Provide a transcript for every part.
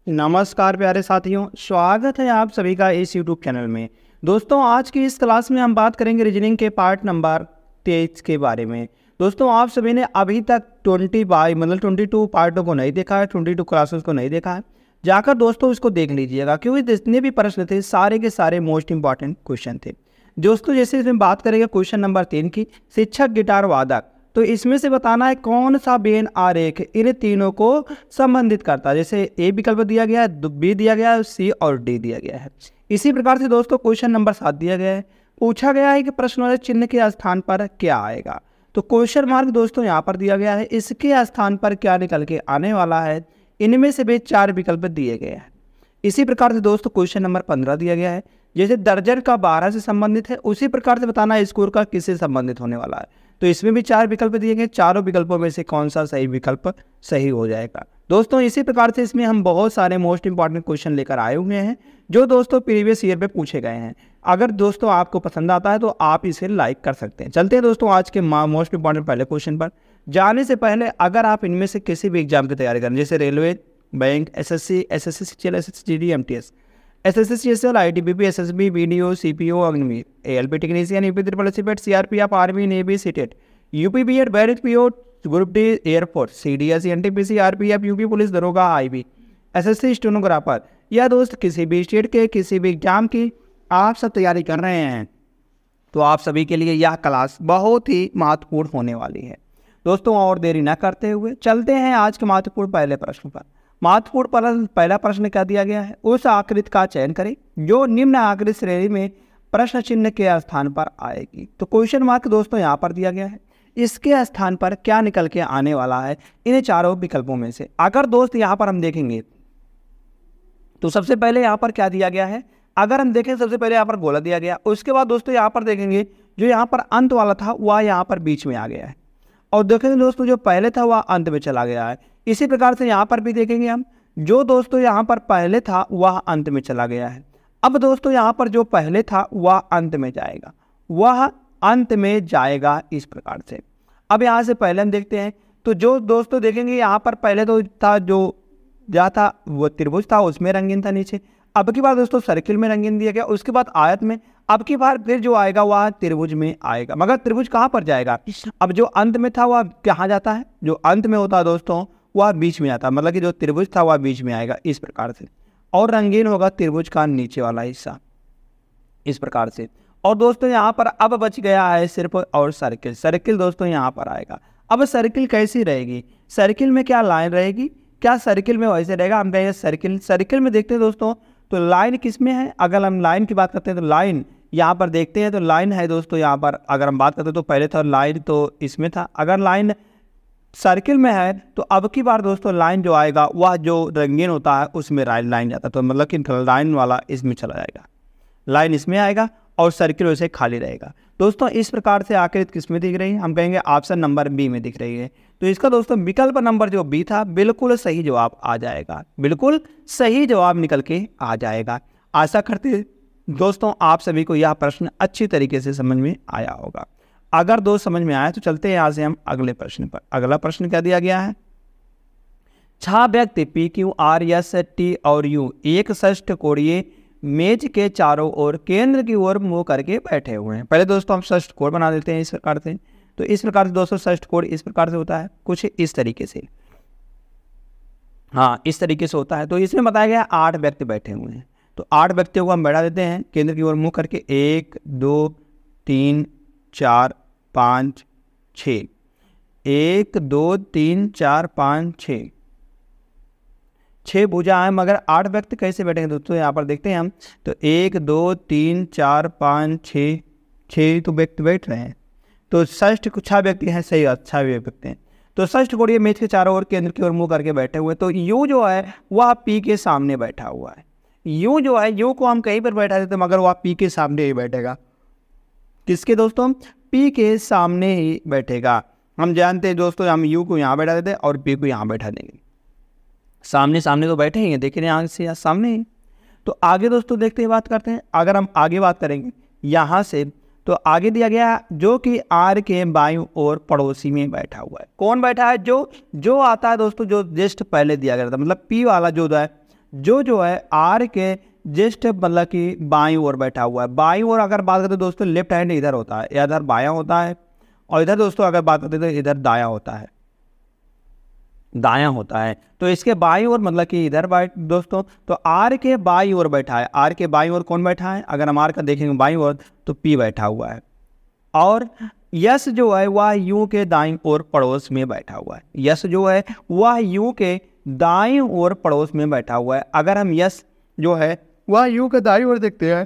नमस्कार प्यारे साथियों, स्वागत है आप सभी का इस YouTube चैनल में। दोस्तों, आज की इस क्लास में हम बात करेंगे रीजनिंग के पार्ट नंबर 23 के बारे में। दोस्तों, आप सभी ने अभी तक 22 पार्टों को नहीं देखा है, 22 क्लासेस को नहीं देखा है, जाकर दोस्तों इसको देख लीजिएगा, क्योंकि जितने भी प्रश्न थे सारे के सारे मोस्ट इंपॉर्टेंट क्वेश्चन थे। दोस्तों, जैसे इसमें बात करेंगे क्वेश्चन नंबर 3 की, शिक्षक गिटार वादक, तो इसमें से बताना है कौन सा बेन आरेख इन तीनों को संबंधित करता है। जैसे ए विकल्प दिया गया है, बी दिया गया है, सी और डी दिया गया है। इसी प्रकार से दोस्तों क्वेश्चन नंबर 7 दिया गया है, पूछा गया है कि प्रश्न वाले चिन्ह के स्थान पर क्या आएगा। तो क्वेश्चन मार्क दोस्तों यहाँ पर दिया गया है, इसके स्थान पर क्या निकल के आने वाला है, इनमें से भी 4 विकल्प दिए गए हैं। इसी प्रकार से दोस्तों क्वेश्चन नंबर 15 दिया गया है, जैसे दर्जन का 12 से संबंधित है, उसी प्रकार से बताना स्कोर का किससे संबंधित होने वाला है। तो इसमें भी 4 विकल्प दिए गए, चारों विकल्पों में से कौन सा सही विकल्प सही हो जाएगा। दोस्तों, इसी प्रकार से इसमें हम बहुत सारे मोस्ट इंपॉर्टेंट क्वेश्चन लेकर आए हुए हैं, जो दोस्तों प्रीवियस ईयर पे पूछे गए हैं। अगर दोस्तों आपको पसंद आता है तो आप इसे लाइक कर सकते हैं। चलते हैं दोस्तों आज के मोस्ट इंपॉर्टेंट पहले क्वेश्चन पर। जाने से पहले अगर आप इनमें से किसी भी एग्जाम की तैयारी करें, जैसे railway, bank, SSC, CGL, SSGD, MTS, SSC, ITBP, SSB, BDO, CPO, Agniveer, ALP technician, UP triple SP, CRPF, army, navy, CTET, UP BEd, बैरिक PO, group D, air force, CDS, NTPC, RPF, UP police दरोगा, IB, SSC stenographer, या दोस्त किसी भी state के किसी भी exam की आप सब तैयारी कर रहे हैं, तो आप सभी के लिए यह क्लास बहुत ही महत्वपूर्ण होने वाली है। दोस्तों, और देरी न करते हुए चलते हैं आज के महत्वपूर्ण पहले प्रश्न पर। महत्वपूर्ण पहला प्रश्न क्या दिया गया है, उस आकृति का चयन करें जो निम्न आकृति श्रेणी में प्रश्न चिन्ह के स्थान पर आएगी। तो क्वेश्चन मार्क दोस्तों यहाँ पर दिया गया है, इसके स्थान पर क्या निकल के आने वाला है इन चारों विकल्पों में से। अगर दोस्त यहाँ पर हम देखेंगे तो सबसे पहले यहाँ पर क्या दिया गया है, अगर हम देखें सबसे पहले यहाँ पर गोला दिया गया, उसके बाद दोस्तों यहाँ पर देखेंगे जो यहाँ पर अंत वाला था वह यहाँ पर बीच में आ गया है, और देखेंगे दोस्तों जो पहले था वह अंत में चला गया है। इसी प्रकार से यहाँ पर भी देखेंगे हम, जो दोस्तों यहाँ पर पहले था वह अंत में चला गया है। अब दोस्तों यहाँ पर जो पहले था वह अंत में जाएगा, वह अंत में जाएगा इस प्रकार से। अब यहाँ से पहले हम देखते हैं, तो जो दोस्तों देखेंगे यहाँ पर पहले तो था जो जहाँ था वो त्रिभुज था, उसमें रंगीन था नीचे। अब की बार दोस्तों सर्किल में रंगीन दिया गया, उसके बाद आयत में, अब की बार फिर जो आएगा वह त्रिभुज में आएगा। मगर त्रिभुज कहाँ पर जाएगा, अब जो अंत में था वह कहाँ जाता है, जो अंत में होता है दोस्तों वह बीच में आता है, मतलब कि जो त्रिभुज था वह बीच में आएगा इस प्रकार से, और रंगीन होगा त्रिभुज का नीचे वाला हिस्सा इस प्रकार से। और दोस्तों यहाँ पर अब बच गया है सिर्फ और सर्किल। सर्किल दोस्तों यहाँ पर आएगा। अब सर्किल कैसी रहेगी, सर्किल में क्या लाइन रहेगी, क्या सर्किल में वैसे रहेगा, हम कहेंगे सर्किल में देखते हैं दोस्तों तो लाइन किस में है। अगर हम लाइन की बात करते हैं तो लाइन यहाँ पर देखते हैं, तो लाइन है दोस्तों यहाँ पर। अगर हम बात करते हैं तो पहले था लाइन तो इसमें था, अगर लाइन सर्किल में है तो अब की बार दोस्तों लाइन जो आएगा वह जो रंगीन होता है उसमें लाइन जाता है, तो मतलब कि लाइन वाला इसमें चला जाएगा, लाइन इसमें आएगा और सर्किल वैसे खाली रहेगा। दोस्तों इस प्रकार से आकृति किस में दिख रही है, हम कहेंगे ऑप्शन नंबर बी में दिख रही है। तो इसका दोस्तों विकल्प नंबर जो बी था बिल्कुल सही जवाब आ जाएगा, बिल्कुल सही जवाब निकल के आ जाएगा। आशा करते दोस्तों आप सभी को यह प्रश्न अच्छी तरीके से समझ में आया होगा। अगर दोस्त समझ में आया तो चलते हैं यहाँ से हम अगले प्रश्न पर। अगला प्रश्न क्या दिया गया है, 6 व्यक्ति P, Q, R, S, T और यू एक षष्ठकोणीय मेज के चारों ओर केंद्र की ओर मुंह करके बैठे हुए हैं। पहले दोस्तों हम षष्ठकोण बना देते हैं इस प्रकार से। तो इस प्रकार से दोस्तों षष्ठकोण इस प्रकार से होता है, कुछ इस तरीके से, हाँ इस तरीके से होता है। तो इसमें बताया गया 8 व्यक्ति बैठे हुए हैं, तो 8 व्यक्तियों को हम बैठा देते हैं केंद्र की ओर मुंह करके, 1 2 3 4 5 6, 1 2 3 4 5 6 भुजा है, मगर 8 व्यक्ति कैसे बैठेंगे दोस्तों यहाँ पर देखते हैं हम। तो 1 2 3 4 5 6 तो व्यक्ति बैठ रहे हैं, तो षष्ठ 6 व्यक्ति हैं, सही 6 व्यक्ति हैं। तो षष्ठकोणीय मेज के चारों ओर केंद्र की ओर मुंह करके बैठे हुए, तो यू जो है वह पी के सामने बैठा हुआ है। यू जो है, यू को हम कहीं पर बैठा देते मगर वह पी के सामने ही बैठेगा। किसके दोस्तों, पी के सामने ही बैठेगा। हम जानते हैं दोस्तों हम यू को यहाँ बैठा देते हैं और पी को यहाँ बैठा देंगे, सामने सामने तो बैठे ही देख रहे हैं आगे से या सामने ही। तो आगे दोस्तों देखते हैं, बात करते हैं। अगर हम आगे बात करेंगे यहाँ से, तो आगे दिया गया जो कि आर के बाईं ओर पड़ोसी में बैठा हुआ है। कौन बैठा है, जो आता है दोस्तों, जो जस्ट पहले दिया गया था, मतलब पी वाला जो है जो है आर के जस्ट मतलब कि बाईं ओर बैठा हुआ है। बाईं ओर अगर बात करते तो दोस्तों लेफ्ट हैंड इधर होता है, इधर बायां होता है, और इधर दोस्तों अगर बात करते तो इधर दायां होता है, दायां होता है। तो इसके बाईं ओर मतलब कि इधर बैठ दोस्तों, तो आर के बाईं ओर बैठा है। आर के बाईं ओर कौन बैठा है? अगर हम आर का देखेंगे बाईं ओर तो पी बैठा हुआ है, और यस जो है वह यू के दाईं ओर पड़ोस में बैठा हुआ है। यस जो है वह यू के दाईं ओर पड़ोस में बैठा हुआ है। अगर हम यस जो है वह यू के दाईं ओर देखते हैं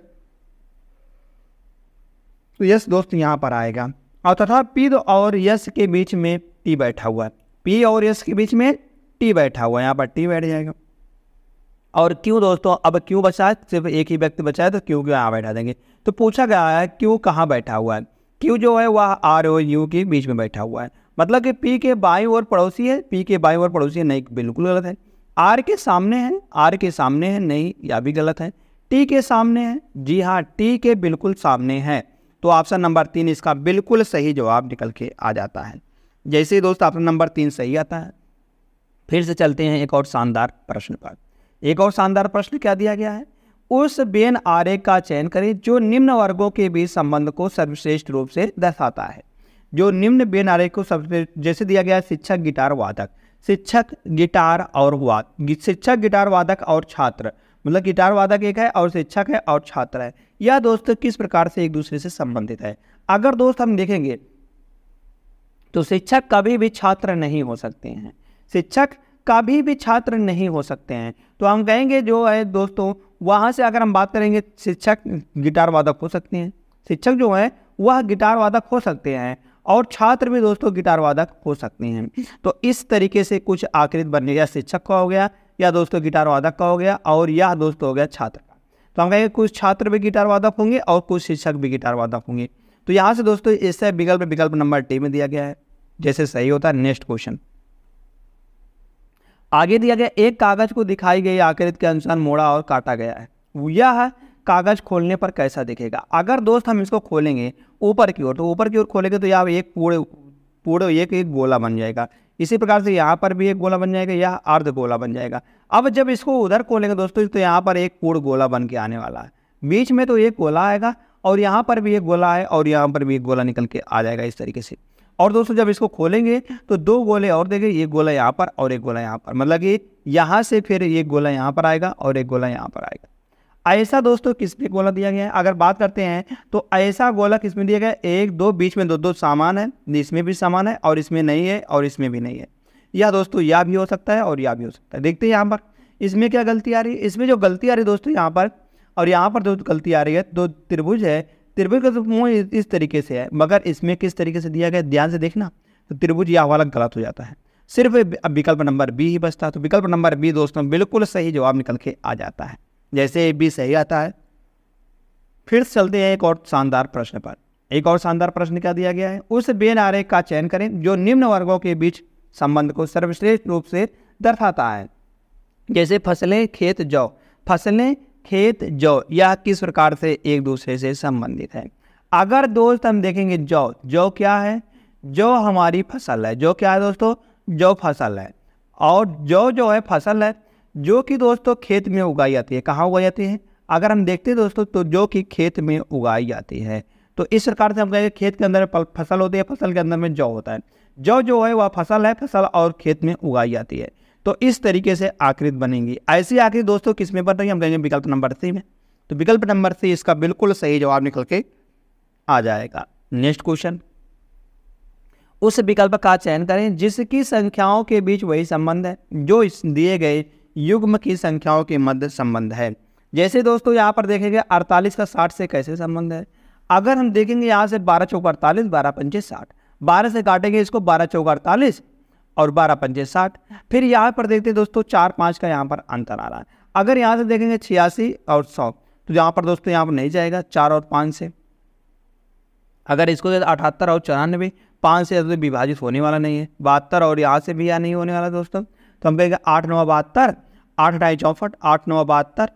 तो यस दोस्त यहाँ पर आएगा, और तथा पी और यस के बीच में टी बैठा हुआ है। पी और यस के बीच में टी बैठा हुआ है, यहाँ पर टी बैठ जाएगा। और क्यों दोस्तों, अब क्यों बचा है, सिर्फ एक ही व्यक्ति बचा है तो क्यों यहाँ बैठा देंगे। तो पूछा गया है क्यों कहाँ बैठा हुआ है। क्यों जो है वह आर और यू के बीच में बैठा हुआ है, मतलब कि पी के बाईं ओर पड़ोसी है। पी के बाईं ओर पड़ोसी है, नहीं बिल्कुल गलत है। आर के सामने है, आर के सामने है, नहीं यह भी गलत है। टी के सामने है, जी हाँ टी के बिल्कुल सामने है। तो ऑप्शन नंबर 3 इसका बिल्कुल सही जवाब निकल के आ जाता है। जैसे ही दोस्त ऑप्शन नंबर 3 सही आता है, फिर से चलते हैं एक और शानदार प्रश्न पर। एक और शानदार प्रश्न क्या दिया गया है, उस बेन आरेख का चयन करें जो निम्न वर्गों के बीच संबंध को सर्वश्रेष्ठ रूप से दर्शाता है। जो निम्न बेन आरेख को सर्वश्रेष्ठ, जैसे दिया गया है शिक्षक गिटार वादक, शिक्षक गिटार और शिक्षक गिटार वादक और छात्र, मतलब गिटार वादक एक है और शिक्षक है और छात्र है। यह दोस्त किस प्रकार से एक दूसरे से संबंधित है। अगर दोस्त हम देखेंगे तो शिक्षक कभी भी छात्र नहीं हो सकते हैं, शिक्षक कभी भी छात्र नहीं हो सकते हैं। तो हम कहेंगे जो है दोस्तों, वहाँ से अगर हम बात करेंगे शिक्षक गिटार वादक हो सकते हैं, शिक्षक जो है वह गिटार वादक हो सकते हैं, और छात्र भी दोस्तों गिटार वादक हो सकते हैं। तो इस तरीके से कुछ आकृति बनने, या शिक्षक का हो गया, या दोस्तों गिटार वादक का हो गया, और यह दोस्तों हो गया छात्र का। तो हम कहेंगे कुछ छात्र भी गिटार वादक होंगे और कुछ शिक्षक भी गिटार वादक होंगे। तो यहाँ से दोस्तों इससे विकल्प नंबर डी में दिया गया है, जैसे सही होता है। नेक्स्ट क्वेश्चन आगे दिया गया, एक कागज को दिखाई गई आकृति के अनुसार मोड़ा और काटा गया है, यह कागज खोलने पर कैसा दिखेगा। अगर दोस्त हम इसको खोलेंगे ऊपर की ओर, तो ऊपर की ओर खोलेंगे तो यहाँ एक पूरे एक गोला बन जाएगा। इसी प्रकार से यहाँ पर भी एक गोला बन जाएगा, यह अर्ध गोला बन जाएगा। अब जब इसको उधर खोलेंगे दोस्तों तो यहाँ पर एक पूर्ण गोला बन के आने वाला है। बीच में तो एक गोला आएगा, और यहाँ पर भी एक गोला है, और यहाँ पर भी एक गोला निकल के आ जाएगा इस तरीके से। और दोस्तों जब इसको खोलेंगे तो 2 गोले और देंगे, एक गोला यहाँ पर और एक गोला यहाँ पर, मतलब कि यहाँ से फिर एक गोला यहाँ पर आएगा और एक गोला यहाँ पर आएगा। ऐसा दोस्तों किसमें गोला दिया गया है, अगर बात करते हैं तो ऐसा गोला किसमें दिया गया है, 1 2 बीच में 2 सामान है, इसमें भी सामान है और इसमें नहीं है और इसमें भी नहीं है। यह दोस्तों यह भी हो सकता है और यह भी हो सकता है। देखते हैं यहाँ पर इसमें क्या गलती आ रही है। इसमें जो गलती आ रही है दोस्तों यहाँ पर, और यहाँ पर दोस्तों गलती आ रही है, 2 त्रिभुज है, त्रिभुज का तो मुँह इस तरीके से है, मगर इसमें किस तरीके से दिया गया ध्यान से देखना, तो त्रिभुज यह वाला गलत हो जाता है। सिर्फ विकल्प नंबर बी ही बचता है। तो विकल्प नंबर बी दोस्तों बिल्कुल सही जवाब निकल के आ जाता है, जैसे बी सही आता है। फिर चलते हैं एक और शानदार प्रश्न पर। एक और शानदार प्रश्न क्या दिया गया है, उस बेन आरेख का चयन करें जो निम्न वर्गों के बीच संबंध को सर्वश्रेष्ठ रूप से दर्शाता है। जैसे फसलें खेत जौ, फसलें खेत जौ, यह किस प्रकार से एक दूसरे से संबंधित है। अगर दोस्त हम देखेंगे जौ, जौ क्या है, जौ हमारी फसल है। जौ क्या है दोस्तों, जौ फसल है। और जौ जो है फसल है जो कि दोस्तों खेत में उगाई जाती है। कहाँ उगाई जाती है, अगर हम देखते हैं दोस्तों तो जो कि खेत में उगाई जाती है। तो इस प्रकार से हम कहेंगे खेत के अंदर फसल होती है, फसल के अंदर में जौ होता है। जौ जो है वह फसल है, फसल और खेत में उगाई जाती है। तो इस तरीके से आकृति बनेंगी। ऐसी आकृति दोस्तों किस में बन रही है, हम कहेंगे विकल्प नंबर सी में। तो विकल्प नंबर सी इसका बिल्कुल सही जवाब निकल के आ जाएगा। नेक्स्ट क्वेश्चन, उस विकल्प का चयन करें जिसकी संख्याओं के बीच वही संबंध है जो इस दिए गए युग्म की संख्याओं के मध्य संबंध है। जैसे दोस्तों यहाँ पर देखेंगे 48 का 60 से कैसे संबंध है। अगर हम देखेंगे यहाँ से 12 चौक 48, 12 पंचे 60, 12 से काटेंगे इसको 12 चौक 48 और 12 पंचे 60। फिर यहाँ पर देखते हैं दोस्तों 4 5 का यहाँ पर अंतर आ रहा है। अगर यहाँ से देखेंगे 86 और 100, तो यहाँ पर दोस्तों यहाँ पर नहीं जाएगा 4 और 5 से। अगर इसको 78 और 94, 5 से तो विभाजित होने वाला नहीं है। 72 और यहाँ से भी यहाँ नहीं होने वाला दोस्तों। तो हम कहेंगे 8 9 72, 8 8 64, 8 9 72,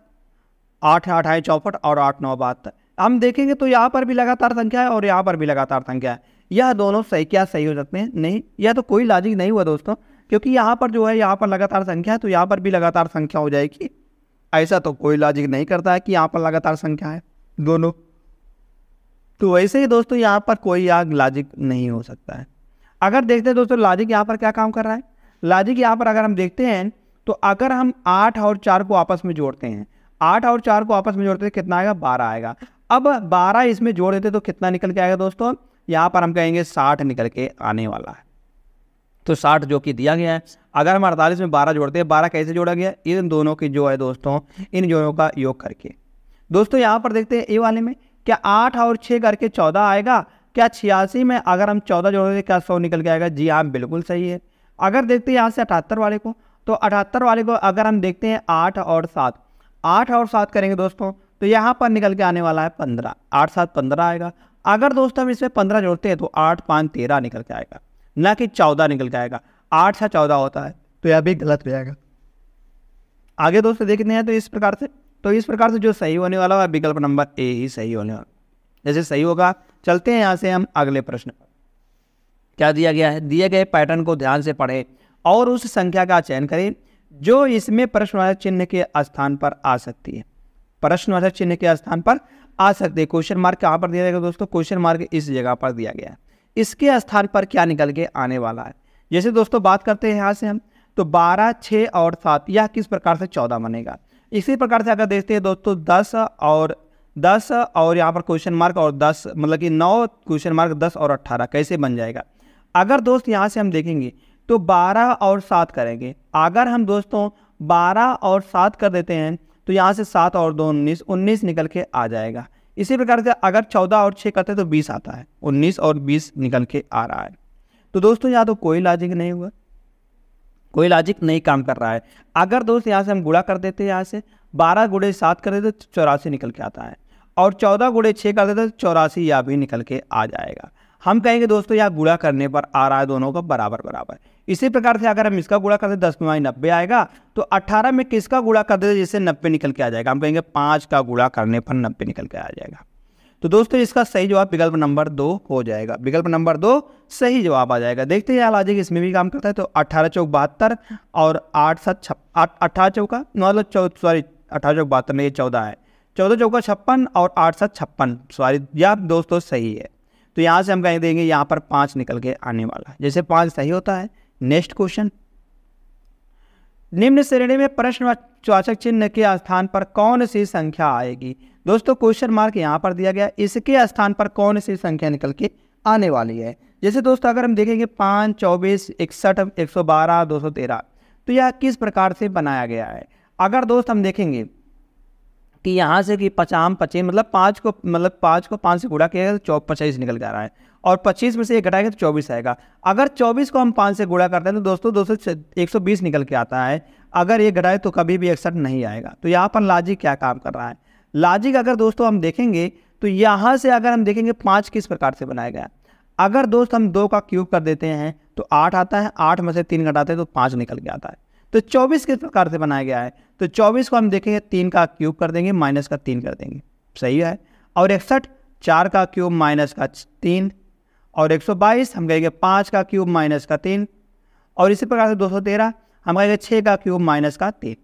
8 8 64 और 8 9 72। हम देखेंगे तो यहाँ पर भी लगातार संख्या है और यहाँ पर भी लगातार संख्या है। यह दोनों सही क्या सही हो सकते हैं, नहीं, यह तो कोई लॉजिक नहीं हुआ दोस्तों, क्योंकि यहाँ पर जो है यहाँ पर लगातार संख्या है तो यहाँ पर भी लगातार संख्या हो जाएगी। ऐसा तो कोई लॉजिक नहीं करता है कि यहाँ पर लगातार संख्या है दोनों। तो वैसे ही दोस्तों यहाँ पर कोई लॉजिक नहीं हो सकता है। अगर देखते हैं दोस्तों लॉजिक यहाँ पर क्या काम कर रहा है, लॉजिक यहाँ पर अगर हम देखते हैं तो अगर हम 8 और 4 को आपस में जोड़ते हैं, 8 और 4 को आपस में जोड़ते हैं कितना आएगा, 12 आएगा। अब 12 इसमें जोड़ देते तो कितना निकल के आएगा दोस्तों, यहाँ पर हम कहेंगे 60 निकल के आने वाला है। तो 60 जो कि दिया गया है। अगर हम 48 में 12 जोड़ते हैं, 12 कैसे जोड़ा गया, इन दोनों की जो है दोस्तों, इन दोनों का योग करके। दोस्तों यहाँ पर देखते हैं ए वाले में क्या 8 और 6 करके 14 आएगा, क्या 86 में अगर हम 14 जोड़ेंगे क्या 100 निकल के आएगा, जी हाँ बिल्कुल सही है। अगर देखते हैं यहाँ से 78 वाले को, तो 78 वाले को अगर हम देखते हैं 8 और 7, 8 और 7 करेंगे दोस्तों तो यहाँ पर निकल के आने वाला है 15, 8 7 15 आएगा। अगर दोस्तों हम इसमें 15 जोड़ते हैं तो 8 5 13 निकल के आएगा, ना कि 14 निकल के आएगा। 8 से 14 होता है तो यह भी गलत हो जाएगा। आगे दोस्तों देखते हैं तो इस प्रकार से जो सही होने वाला है विकल्प नंबर ए ही सही होने वाला। जैसे सही होगा, चलते हैं यहाँ से हम अगले प्रश्न पर। क्या दिया गया है, दिए गए पैटर्न को ध्यान से पढ़ें और उस संख्या का चयन करें जो इसमें प्रश्नवाचक चिन्ह के स्थान पर आ सकती है। प्रश्नवाचक चिन्ह के स्थान पर आ सकते हैं। क्वेश्चन मार्क कहाँ पर दिया जाएगा दोस्तों, क्वेश्चन मार्क इस जगह पर दिया गया है। इसके स्थान पर क्या निकल के आने वाला है। जैसे दोस्तों बात करते हैं यहाँ से हम, तो 12 6 और 7 यह किस प्रकार से 14 बनेगा। इसी प्रकार से अगर देखते हैं दोस्तों 10 और यहाँ पर क्वेश्चन मार्क और 10 मतलब कि 9 क्वेश्चन मार्क 10 और 18 कैसे बन जाएगा। अगर दोस्त यहाँ से हम देखेंगे तो 12 और 7 करेंगे। अगर हम दोस्तों 12 और 7 कर देते हैं तो यहाँ से 7 और 2 19, 19 निकल के आ जाएगा। इसी प्रकार से अगर 14 और 6 करते हैं तो 20 आता है, 19 और 20 निकल के आ रहा है। तो दोस्तों यहाँ तो कोई लॉजिक नहीं हुआ, कोई लॉजिक नहीं काम कर रहा है। अगर दोस्त यहाँ से हम गुणा कर देते हैं, यहाँ से 12 गुणे 7 कर देते तो 84 निकल के आता है, और 14 गुणे 6 कर देते तो 84 यह भी निकल के आ जाएगा। हम कहेंगे दोस्तों यहाँ गुणा करने पर आ रहा है दोनों का बराबर बराबर। इसी प्रकार से अगर हम इसका गुणा कर देते 10 में 90 आएगा, तो 18 में किसका गुणा कर देते जिससे 90 निकल के आ जाएगा। हम कहेंगे 5 का गुणा करने पर 90 निकल के आ जाएगा। तो दोस्तों इसका सही जवाब विकल्प नंबर 2 हो जाएगा। विकल्प नंबर 2 सही जवाब आ जाएगा। देखते हैं लॉजिक इसमें भी काम करता है। तो 18 चौक 72 और 8 7 18 चौका मतलब 18 चौक 72 में ये 14 है, 14 चौका 56 और 8 7 56 सॉरी यह दोस्तों सही है। तो यहाँ से हम कहें देंगे यहाँ पर 5 निकल के आने वाला है। जैसे 5 सही होता है। नेक्स्ट क्वेश्चन, निम्न श्रेणी में प्रश्नवाचक चिन्ह के स्थान पर कौन सी संख्या आएगी। दोस्तों क्वेश्चन मार्क यहाँ पर दिया गया, इसके स्थान पर कौन सी संख्या निकल के आने वाली है। जैसे दोस्तों अगर हम देखेंगे 5 24 61 112 213 तो यह किस प्रकार से बनाया गया है। अगर दोस्त हम देखेंगे कि यहाँ से कि 50 25 मतलब 5 को 5 से गुणा किया तो 25 निकल के आ रहा है, और 25 में से 1 घटाएगा तो 24 आएगा। अगर 24 को हम 5 से गुणा करते हैं तो दोस्तों 120 निकल के आता है। अगर ये घटाए तो कभी भी 61 नहीं आएगा। तो यहाँ पर लॉजिक क्या काम कर रहा है। लॉजिक अगर दोस्तों हम देखेंगे तो यहाँ से अगर हम देखेंगे 5 किस प्रकार से बनाया गया। अगर दोस्त हम 2 का क्यूब कर देते हैं तो 8 आता है, 8 में से 3 घटाते हैं तो 5 निकल के आता है। तो 24 किस प्रकार से बनाया गया है। तो 24 को हम देखेंगे 3 का क्यूब कर देंगे माइनस का 3 कर देंगे, सही है। और 61 4 का क्यूब माइनस का 3, और 122 हम कहेंगे 5 का क्यूब माइनस का 3, और इसी प्रकार से 213 हम कहेंगे 6 का क्यूब माइनस का 3।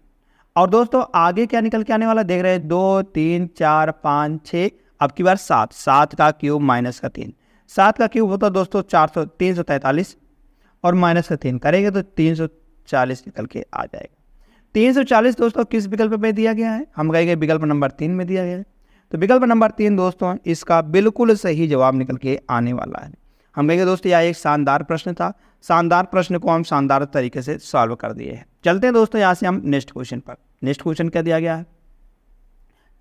और दोस्तों आगे क्या निकल के आने वाला देख रहे हैं, 2 3 4 5 6, अब की बार 7, 7 का क्यूब माइनस का 3, 7 का क्यूब होता है दोस्तों 343 और माइनस का 3 करेंगे तो 340 निकल के आ जाएगा। 340 दोस्तों किस विकल्प में दिया गया है, हम कहेंगे विकल्प नंबर 3 में दिया गया है। तो विकल्प नंबर 3 दोस्तों इसका बिल्कुल सही जवाब निकल के आने वाला है। हम कहेंगे दोस्तों यह एक शानदार प्रश्न था, शानदार प्रश्न को हम शानदार तरीके से सॉल्व कर दिए हैं। चलते हैं दोस्तों यहाँ से हम नेक्स्ट क्वेश्चन पर। नेक्स्ट क्वेश्चन क्या दिया गया है,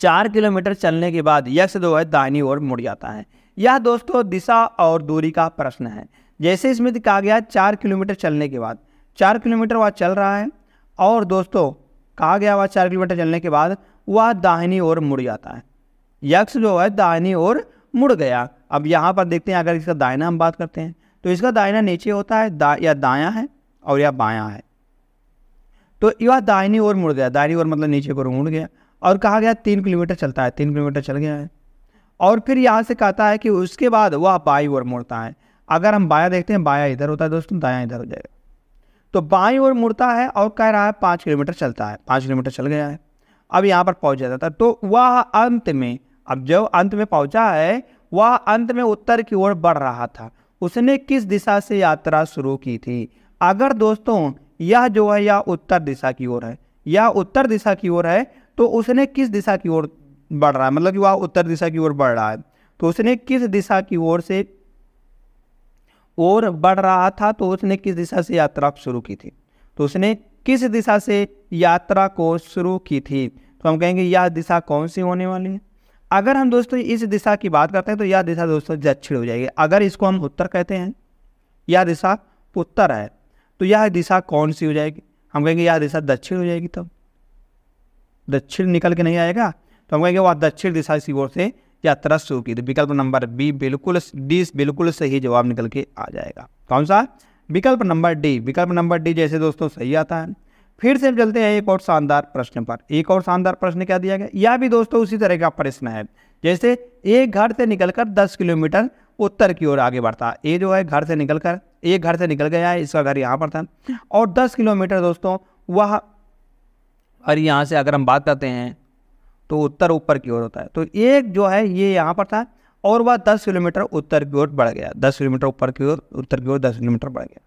4 किलोमीटर चलने के बाद यक्ष जो है दाहिनी ओर मुड़ जाता है। यह दोस्तों दिशा और दूरी का प्रश्न है। जैसे इसमें कहा गया 4 किलोमीटर चलने के बाद, 4 किलोमीटर वह चल रहा है, और दोस्तों कहा गया वह 4 किलोमीटर चलने के बाद वह दाहिनी ओर मुड़ जाता है। यक्ष जो है दाहिनी ओर मुड़ गया। अब यहाँ पर देखते हैं, अगर इसका दाहिना हम बात करते हैं तो इसका दाहिना नीचे होता है, या दायां है और या बायां है। तो यह दाहिनी ओर मुड़ गया, दाहिनी ओर मतलब नीचे को मुड़ गया। और कहा गया 3 किलोमीटर चलता है, 3 किलोमीटर चल गया है। और फिर यहाँ से कहता है कि उसके बाद वह बाईं ओर मुड़ता है। अगर हम बायां देखते हैं, बायां इधर होता है दोस्तों, दायां इधर हो जाएगा। तो बाईं ओर मुड़ता है और कह रहा है 5 किलोमीटर चलता है, 5 किलोमीटर चल गया है। अब यहाँ पर पहुँच जाता था। तो वह अंत में, अब जो अंत में पहुँचा है वह अंत में उत्तर की ओर बढ़ रहा था। उसने किस दिशा से यात्रा शुरू की थी? अगर दोस्तों यह जो है यह उत्तर दिशा की ओर है, यह उत्तर दिशा की ओर है, तो उसने किस दिशा की ओर बढ़ रहा है, मतलब कि वह उत्तर दिशा की ओर बढ़ रहा है, तो उसने किस दिशा की ओर से और बढ़ रहा था, तो उसने किस दिशा से यात्रा शुरू की थी? तो उसने किस दिशा से यात्रा को शुरू की थी? तो हम कहेंगे यह दिशा कौन सी होने वाली है? अगर हम दोस्तों इस दिशा की बात करते हैं तो यह दिशा दोस्तों दक्षिण हो जाएगी। अगर इसको हम उत्तर कहते हैं, यह दिशा उत्तर है, तो यह दिशा कौन सी हो जाएगी? हम कहेंगे यह दिशा दक्षिण हो जाएगी। तब दक्षिण निकल के नहीं आएगा, तो हम कहेंगे वह दक्षिण दिशा की ओर से यात्रा शुरू की थी। विकल्प नंबर बी बिल्कुल सही जवाब निकल के आ जाएगा। कौन सा? विकल्प नंबर डी। विकल्प नंबर डी जैसे दोस्तों सही आता है। फिर से चलते हैं एक और शानदार प्रश्न पर। एक और शानदार प्रश्न क्या दिया गया? यह भी दोस्तों उसी तरह का प्रश्न है। जैसे एक घर से निकलकर 10 किलोमीटर उत्तर की ओर आगे बढ़ता है। ये जो है घर से निकलकर, एक घर से निकल गया है, इसका घर यहाँ पर था, और 10 किलोमीटर दोस्तों वह, और यहाँ से अगर हम बात करते हैं तो उत्तर ऊपर की ओर होता है। तो एक जो है ये यहाँ पर था और वह 10 किलोमीटर उत्तर की ओर बढ़ गया, 10 किलोमीटर ऊपर की ओर, उत्तर की ओर 10 किलोमीटर बढ़ गया,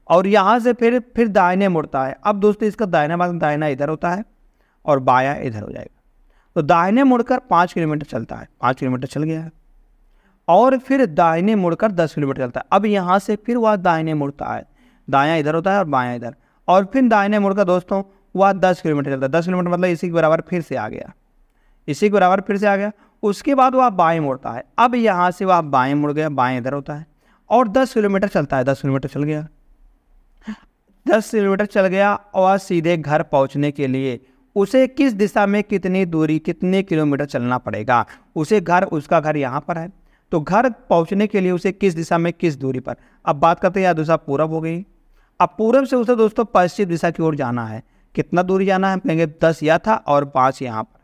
और यहाँ से फिर दाहिने मुड़ता है। अब दोस्तों इसका दाहिना इधर होता है और बायां इधर हो जाएगा। तो दाहिने मुड़कर 5 किलोमीटर चलता है, 5 किलोमीटर चल गया है, और फिर दाहिने मुड़कर 10 किलोमीटर चलता है। अब यहाँ से फिर वह दाहिने मुड़ता है, दायां इधर होता है और बायां इधर, और फिर दाहिने मुड़कर दोस्तों वह 10 किलोमीटर चलता है। 10 किलोमीटर मतलब इसी के बराबर फिर से आ गया, इसी के बराबर फिर से आ गया। उसके बाद वह बाएं मुड़ता है। अब यहाँ से वह बाएं मुड़ गया, बाएं इधर होता है, और 10 किलोमीटर चलता है, 10 किलोमीटर चल गया, 10 किलोमीटर चल गया, और सीधे घर पहुँचने के लिए उसे किस दिशा में कितनी दूरी, कितने किलोमीटर चलना पड़ेगा? उसका घर यहाँ पर है, तो घर पहुँचने के लिए उसे किस दिशा में किस दूरी पर? अब बात करते हैं, यह दिशा पूरब हो गई। अब पूरब से उसे दोस्तों पश्चिम दिशा की ओर जाना है। कितना दूरी जाना है? हम कहेंगे 10 यह था और 5 यहाँ पर,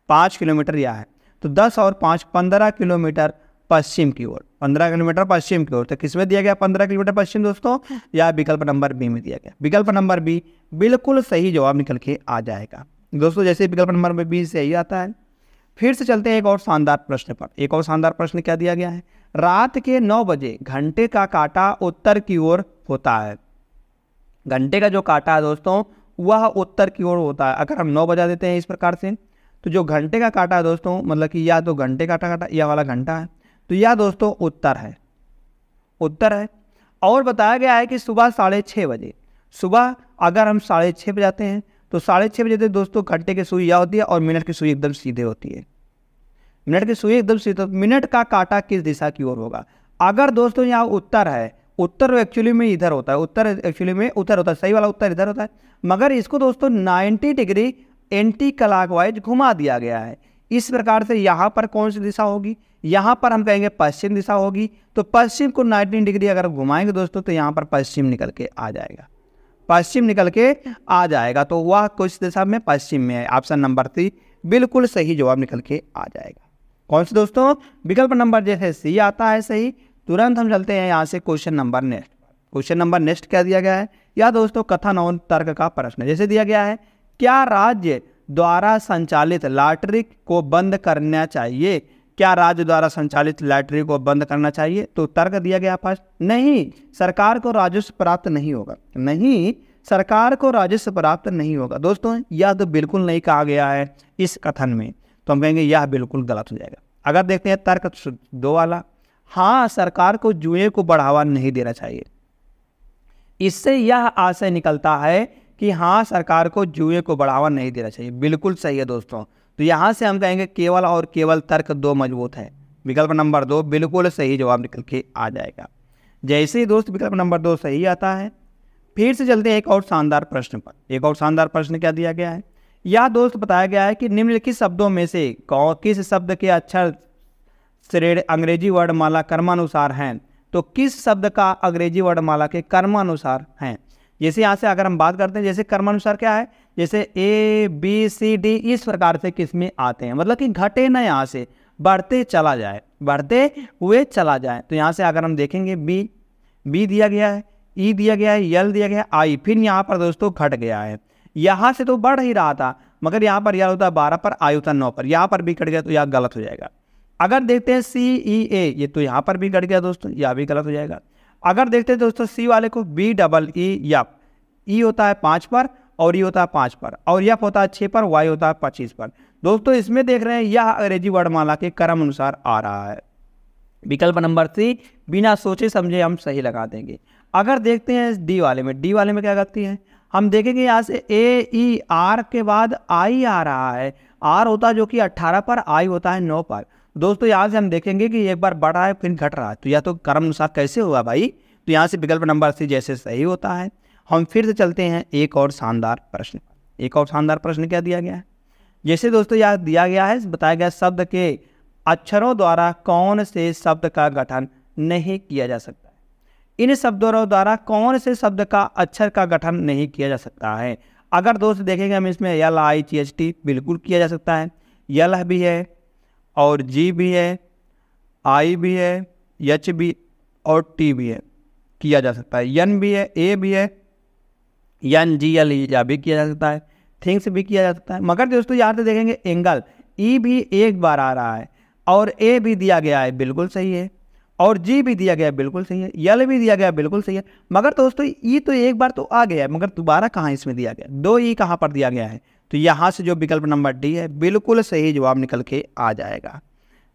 5 किलोमीटर यह है। तो 10 और 5 15 किलोमीटर पश्चिम की ओर, 15 किलोमीटर पश्चिम की ओर। तो किसमें दिया गया 15 किलोमीटर पश्चिम दोस्तों? या विकल्प नंबर बी में दिया गया। विकल्प नंबर बी बिल्कुल सही जवाब निकल के आ जाएगा दोस्तों। जैसे विकल्प नंबर बी सही आता है। फिर से चलते हैं एक और शानदार प्रश्न पर। एक और शानदार प्रश्न क्या दिया गया है? रात के 9 बजे घंटे का कांटा उत्तर की ओर होता है। घंटे का जो कांटा है दोस्तों वह उत्तर की ओर होता है। अगर हम 9 बजा देते हैं इस प्रकार से, तो जो घंटे का कांटा है दोस्तों, मतलब कि या तो घंटे का कांटा यह वाला घंटा है, तो यह दोस्तों उत्तर है, उत्तर है। और बताया गया है कि सुबह 6:30 बजे, सुबह अगर हम 6:30 बजाते हैं तो 6:30 बजे तक दोस्तों घंटे की सुई यह होती है और मिनट की सुई एकदम सीधे होती है। मिनट की सुई एकदम सीधे, मिनट का कांटा किस दिशा की ओर होगा? अगर दोस्तों यहाँ उत्तर है, उत्तर एक्चुअली में इधर होता है, उत्तर एक्चुअली में उधर होता है, सही वाला उत्तर इधर होता है, मगर इसको दोस्तों 90 डिग्री एंटी क्लॉकवाइज घुमा दिया गया है। इस प्रकार से यहाँ पर कौन सी दिशा होगी? यहाँ पर हम कहेंगे पश्चिम दिशा होगी। तो पश्चिम को 90 डिग्री अगर घुमाएंगे दोस्तों तो यहाँ पर पश्चिम निकल के आ जाएगा, पश्चिम निकल के आ जाएगा। तो वह किस दिशा में? पश्चिम में है। ऑप्शन नंबर 3 बिल्कुल सही जवाब निकल के आ जाएगा। कौन से दोस्तों? विकल्प नंबर जैसे सी आता है सही। तुरंत हम चलते हैं यहाँ से question number next. Question number next क्या दिया गया है? या दोस्तों कथन और तर्क का प्रश्न। जैसे दिया गया है, क्या राज्य द्वारा संचालित लॉटरी को बंद करना चाहिए? क्या राज्य द्वारा संचालित लॉटरी को बंद करना चाहिए? तो तर्क दिया गया फर्स्ट, नहीं, सरकार को राजस्व प्राप्त नहीं होगा, नहीं, सरकार को राजस्व प्राप्त नहीं होगा। दोस्तों यह तो बिल्कुल नहीं कहा गया है इस कथन में, तो हम कहेंगे यह बिल्कुल गलत हो जाएगा। अगर देखते हैं तर्क 2 वाला, हाँ, सरकार को जुए को बढ़ावा नहीं देना चाहिए। इससे यह आशय निकलता है कि हाँ, सरकार को जुए को बढ़ावा नहीं देना चाहिए। बिल्कुल सही है दोस्तों। तो यहाँ से हम कहेंगे केवल और केवल तर्क 2 मजबूत है। विकल्प नंबर 2 बिल्कुल सही जवाब निकल के आ जाएगा। जैसे ही दोस्त विकल्प नंबर 2 सही आता है, फिर से चलते हैं एक और शानदार प्रश्न पर। एक और शानदार प्रश्न क्या दिया गया है? यह दोस्त बताया गया है कि निम्नलिखित शब्दों में से किस शब्द के अक्षर श्रेणी अंग्रेजी वर्णमाला क्रमानुसार हैं? तो किस शब्द का अंग्रेजी वर्णमाला के क्रमानुसार हैं? जैसे यहाँ से अगर हम बात करते हैं, जैसे क्रमानुसार क्या है, जैसे A B C D इस प्रकार से किसमें आते हैं, मतलब कि घटे ना, यहाँ से बढ़ते चला जाए, बढ़ते हुए चला जाए। तो यहाँ से अगर हम देखेंगे बी दिया गया है, ई दिया गया है, यल दिया गया है, आई, फिर यहाँ पर दोस्तों घट गया है। यहाँ से तो बढ़ ही रहा था, मगर यहाँ पर यह होता है 12 पर, आई होता है 9 पर, यहाँ पर भी कट गया तो यह गलत हो जाएगा। अगर देखते हैं CEA, ये तो यहाँ पर भी कट गया दोस्तों, यह भी गलत हो जाएगा। अगर देखते हैं दोस्तों सी वाले को BEE, ई होता है 5 पर और ई होता है 5 पर और एफ होता है 6 पर, वाई होता है 25 पर। दोस्तों इसमें देख रहे हैं यह अंग्रेजी वर्णमाला के क्रम अनुसार आ रहा है। विकल्प नंबर सी बिना सोचे समझे हम सही लगा देंगे। अगर देखते हैं डी वाले में क्या करती है, हम देखेंगे यहाँ से AER के बाद आई आ रहा है, आर होता है जो कि 18 पर, आई होता है 9 पर। दोस्तों यहाँ से हम देखेंगे कि एक बार बढ़ रहा है फिर घट रहा है, तो यह तो क्रम अनुसार कैसे होगा भाई, तो यहाँ से विकल्प नंबर सी जैसे सही होता है। हम फिर से चलते हैं एक और शानदार प्रश्न। एक और शानदार प्रश्न क्या दिया गया है, जैसे दोस्तों यहाँ दिया गया है, बताया गया शब्द के अक्षरों द्वारा कौन से शब्द का गठन नहीं किया जा सकता है। इन शब्दों द्वारा कौन से शब्द का अक्षर का गठन नहीं किया जा सकता है। अगर दोस्त देखेंगे हम इसमें LIGHT बिल्कुल किया जा सकता है, यल भी है और जी भी है, आई भी है, एच भी और टी भी है, किया जा सकता है। एन भी है, ए भी है, NGL या भी किया जा सकता है, थिंग्स भी किया जा सकता है। मगर दोस्तों यहाँ से देखेंगे एंगल ई भी एक बार आ रहा है और ए भी दिया गया है बिल्कुल सही है और जी भी दिया गया है बिल्कुल सही है, यल भी दिया गया है बिल्कुल सही है। मगर दोस्तों ई तो एक बार तो आ गया है मगर दोबारा कहाँ इसमें दिया गया, 2 ई कहाँ पर दिया गया है, तो यहाँ से जो विकल्प नंबर डी है बिल्कुल सही जवाब निकल के आ जाएगा।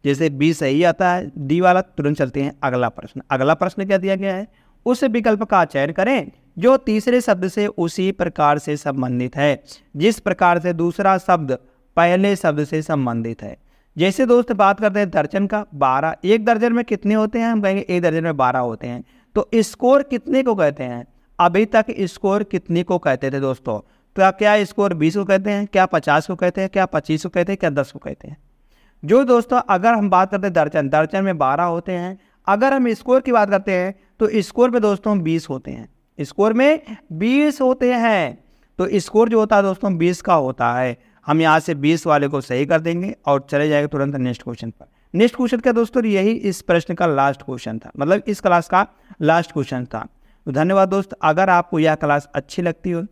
जैसे बी सही आता है, डी वाला, तुरंत चलते हैं अगला प्रश्न। अगला प्रश्न क्या दिया गया है, उस विकल्प का चयन करें जो तीसरे शब्द से उसी प्रकार से संबंधित है जिस प्रकार से दूसरा शब्द पहले शब्द से संबंधित है। जैसे दोस्त बात करते हैं दर्जन का, 12, एक दर्जन में कितने होते हैं, हम कहेंगे एक दर्जन में 12 होते हैं। तो स्कोर कितने को कहते हैं, अभी तक स्कोर कितने को कहते थे दोस्तों, तो क्या स्कोर 20 को कहते हैं, क्या 50 को कहते हैं, क्या 25 को कहते हैं, क्या 10 को कहते हैं। जो दोस्तों अगर हम बात करते हैं दर्जन में 12 होते हैं। अगर हम स्कोर की बात करते हैं तो स्कोर में दोस्तों 20 होते हैं, स्कोर में 20 होते हैं। तो स्कोर जो होता है दोस्तों 20 का होता है। हम यहाँ से 20 वाले को सही कर देंगे और चले जाएंगे तुरंत नेक्स्ट क्वेश्चन पर। नेक्स्ट क्वेश्चन क्या दोस्तों, यही इस प्रश्न का लास्ट क्वेश्चन था, मतलब इस क्लास का लास्ट क्वेश्चन था। तो धन्यवाद दोस्त, अगर आपको यह क्लास अच्छी लगती हो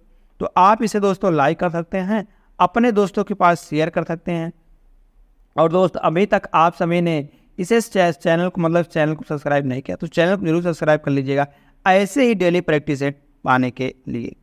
तो आप इसे दोस्तों लाइक कर सकते हैं, अपने दोस्तों के पास शेयर कर सकते हैं। और दोस्त अभी तक आप सभी ने इसे चैनल को सब्सक्राइब नहीं किया तो चैनल को जरूर सब्सक्राइब कर लीजिएगा ऐसे ही डेली प्रैक्टिस पाने के लिए।